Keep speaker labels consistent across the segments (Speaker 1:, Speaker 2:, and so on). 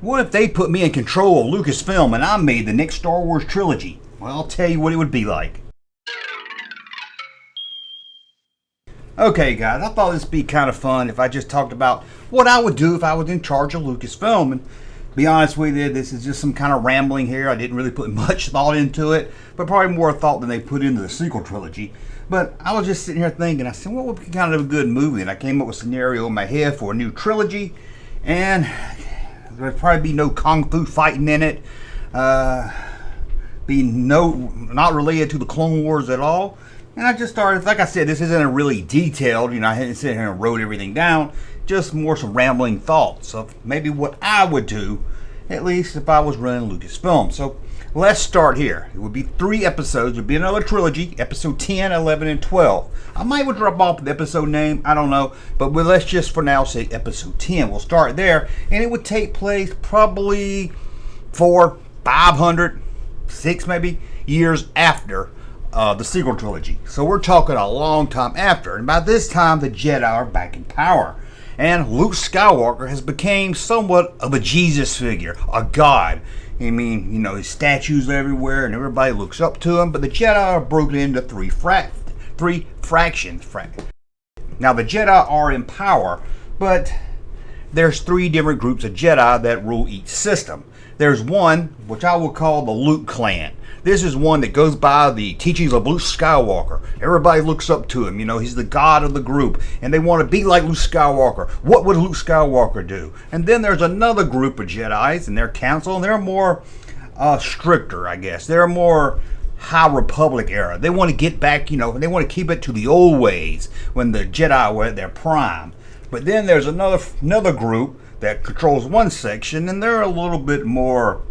Speaker 1: What if they put me in control of Lucasfilm and I made the next Star Wars trilogy? Well, I'll tell you what it would be like. Okay guys, I thought this would be kind of fun if I just talked about what I would do if I was in charge of Lucasfilm. And to be honest with you, this is just some kind of rambling here. I didn't really put much thought into it, but probably more thought than they put into the sequel trilogy. But I was just sitting here thinking, I said, what would be kind of a good movie? And I came up with a scenario in my head for a new trilogy, and there'd probably be no kung fu fighting in it, not related to the Clone Wars at all. And I just started, like I said, this isn't a really detailed, I hadn't sat here and wrote everything down, just more some rambling thoughts of maybe what I would do, at least if I was running Lucasfilm. So let's start here. It would be 3 episodes. It would be another trilogy, episode 10, 11, and 12. I might would drop off the episode name, I don't know, but let's just for now say episode 10. We'll start there, and it would take place probably 500, 6 maybe, years after the sequel trilogy. So we're talking a long time after, and by this time the Jedi are back in power. And Luke Skywalker has become somewhat of a Jesus figure, a god. I mean, his statues everywhere and everybody looks up to him, but the Jedi are broken into three fractions. Now the Jedi are in power, but there's 3 different groups of Jedi that rule each system. There's one, which I will call the Luke clan. This is one that goes by the teachings of Luke Skywalker. Everybody looks up to him. He's the god of the group, and they want to be like Luke Skywalker. What would Luke Skywalker do? And then there's another group of Jedis and their council, and they're more stricter, I guess. They're more High Republic era. They want to get back, they want to keep it to the old ways when the Jedi were at their prime. But then there's another group that controls one section, and they're a little bit more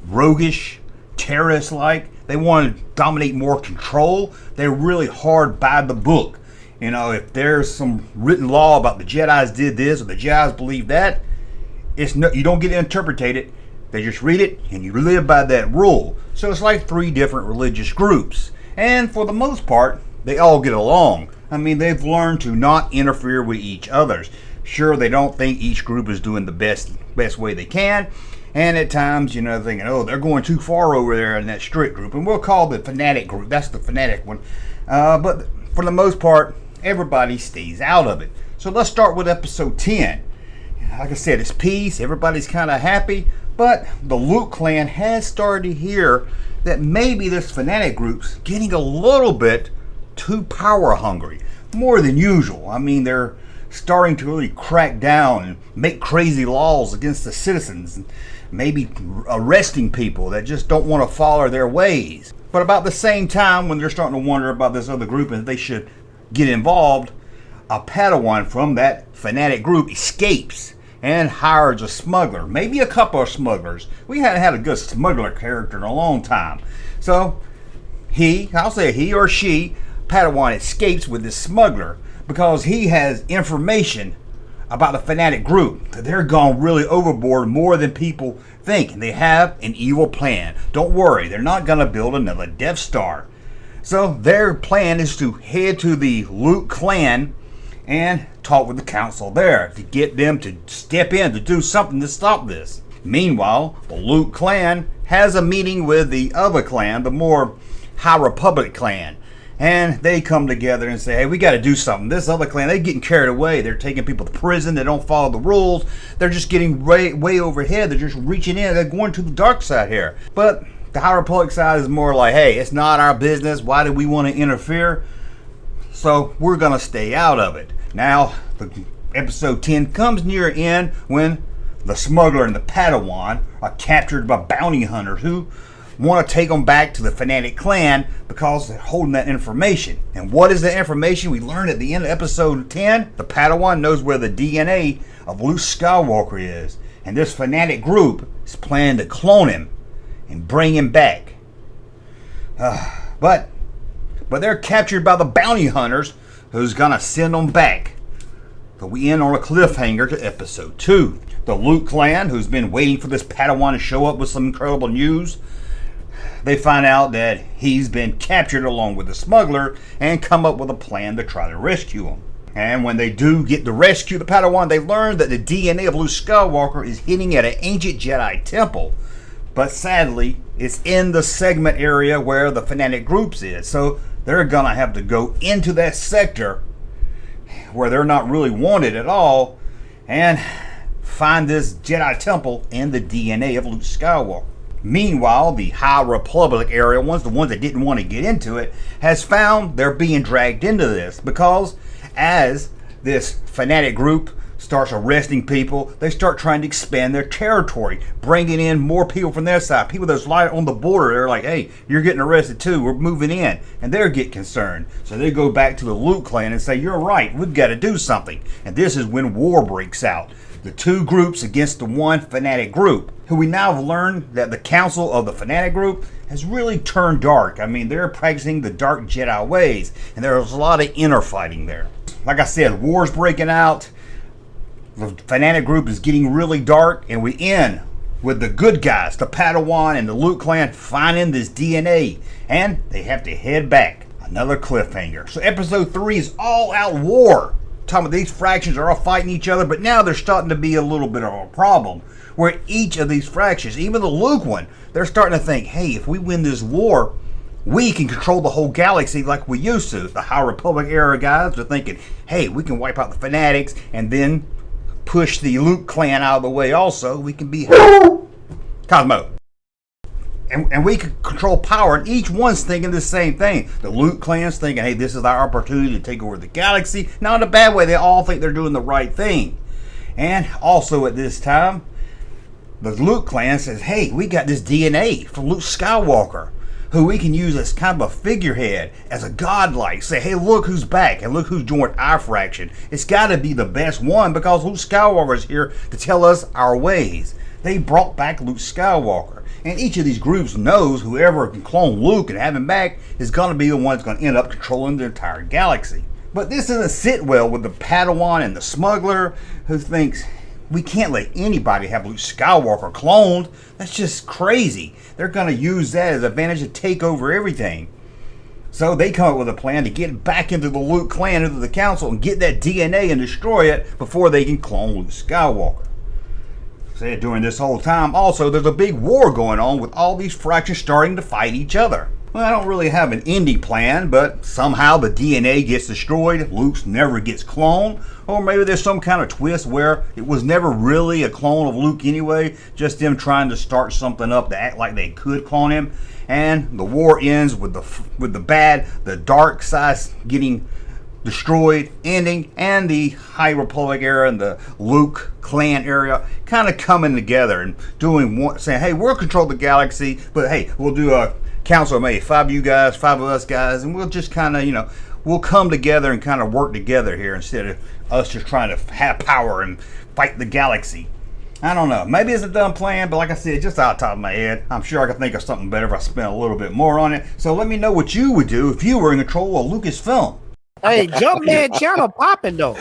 Speaker 1: roguish, terrorist-like. They want to dominate more control. They're really hard by the book. If there's some written law about the Jedis did this or the Jedis believe that, you don't get to interpret it. They just read it and you live by that rule. So it's like 3 different religious groups. And for the most part, they all get along. I mean, they've learned to not interfere with each other. Sure, they don't think each group is doing the best way they can. And at times, thinking, they're going too far over there in that strict group. And we'll call the fanatic group. That's the fanatic one. But for the most part, everybody stays out of it. So let's start with episode 10. Like I said, it's peace. Everybody's kind of happy. But the Luke clan has started to hear that maybe this fanatic group's getting a little bit too power hungry. More than usual. I mean, they're starting to really crack down and make crazy laws against the citizens, and maybe arresting people that just don't want to follow their ways. But about the same time, when they're starting to wonder about this other group and if they should get involved, a Padawan from that fanatic group escapes and hires a smuggler, maybe a couple of smugglers. We hadn't had a good smuggler character in a long time. So I'll say he or she, Padawan, escapes with this smuggler because he has information about the fanatic group. They're gone really overboard more than people think, and they have an evil plan. Don't worry, they're not going to build another Death Star. So their plan is to head to the Luke clan and talk with the council there to get them to step in to do something to stop this. Meanwhile, the Luke clan has a meeting with the other clan, the more High Republic clan. And they come together and say, hey, we got to do something. This other clan, they're getting carried away. They're taking people to prison. They don't follow the rules. They're just getting way overhead. They're just reaching in. They're going to the dark side here. But the High Republic side is more like, hey, it's not our business. Why do we want to interfere? So we're going to stay out of it. Now, the episode 10 comes near an end when the smuggler and the Padawan are captured by bounty hunters who want to take them back to the fanatic clan because they're holding that information. And what is the information? We learned at the end of episode 10, the Padawan knows where the DNA of Luke Skywalker is. And this fanatic group is planning to clone him and bring him back. But they're captured by the bounty hunters who's going to send them back. So we end on a cliffhanger to episode 2. The Luke clan, who's been waiting for this Padawan to show up with some incredible news, they find out that he's been captured along with the smuggler and come up with a plan to try to rescue him. And when they do get to rescue the Padawan, they learn that the DNA of Luke Skywalker is hidden at an ancient Jedi temple. But sadly, it's in the segment area where the fanatic groups is. So they're going to have to go into that sector where they're not really wanted at all and find this Jedi temple and the DNA of Luke Skywalker. Meanwhile, the High Republic area, the ones that didn't want to get into it, has found they're being dragged into this because as this fanatic group starts arresting people, they start trying to expand their territory, bringing in more people from their side. People that's right on the border, they're like, hey, you're getting arrested too, we're moving in. And they get concerned. So they go back to the Luke clan and say, you're right, we've got to do something. And this is when war breaks out. The two groups against the one fanatic group, who we now have learned that the council of the fanatic group has really turned dark. I mean, they're practicing the dark Jedi ways, and there's a lot of inner fighting there. Like I said, war's breaking out. The fanatic group is getting really dark, and we end with the good guys, the Padawan and the Luke clan, finding this DNA, and they have to head back. Another cliffhanger. So episode 3 is all out war. Talking about these fractions are all fighting each other, but now they're starting to be a little bit of a problem where each of these fractions, even the Luke one, they're starting to think, hey, if we win this war, we can control the whole galaxy like we used to. The High Republic era guys are thinking, hey, we can wipe out the fanatics and then push the Luke clan out of the way also. We can be Cosmo. And we can control power, and each one's thinking the same thing. The Luke clan's thinking, hey, this is our opportunity to take over the galaxy. Not in a bad way, they all think they're doing the right thing. And also at this time, the Luke clan says, hey, we got this DNA from Luke Skywalker, who we can use as kind of a figurehead, as a godlike. Say, hey, look who's back, and look who's joined our fraction. It's got to be the best one, because Luke Skywalker is here to tell us our ways. They brought back Luke Skywalker. And each of these groups knows whoever can clone Luke and have him back is going to be the one that's going to end up controlling the entire galaxy. But this doesn't sit well with the Padawan and the smuggler, who thinks, we can't let anybody have Luke Skywalker cloned. That's just crazy. They're going to use that as an advantage to take over everything. So they come up with a plan to get back into the Luke clan, into the council, and get that DNA and destroy it before they can clone Luke Skywalker. Said during this whole time, also, there's a big war going on with all these fractions starting to fight each other. Well, I don't really have an ending plan, but somehow the DNA gets destroyed, Luke's never gets cloned, or maybe there's some kind of twist where it was never really a clone of Luke anyway, just them trying to start something up to act like they could clone him, and the war ends with the dark side getting destroyed, ending, and the High Republic era and the Luke clan area kind of coming together and saying, hey, we'll control the galaxy, but hey, we'll do a council of maybe 5 of you guys, 5 of us guys, and we'll just kind of, we'll come together and kind of work together here instead of us just trying to have power and fight the galaxy. I don't know. Maybe it's a dumb plan, but like I said, just out the top of my head, I'm sure I could think of something better if I spent a little bit more on it. So let me know what you would do if you were in control of Lucasfilm.
Speaker 2: Hey, Junkman channel popping though.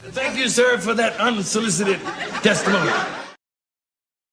Speaker 3: Thank you, sir, for that unsolicited testimony.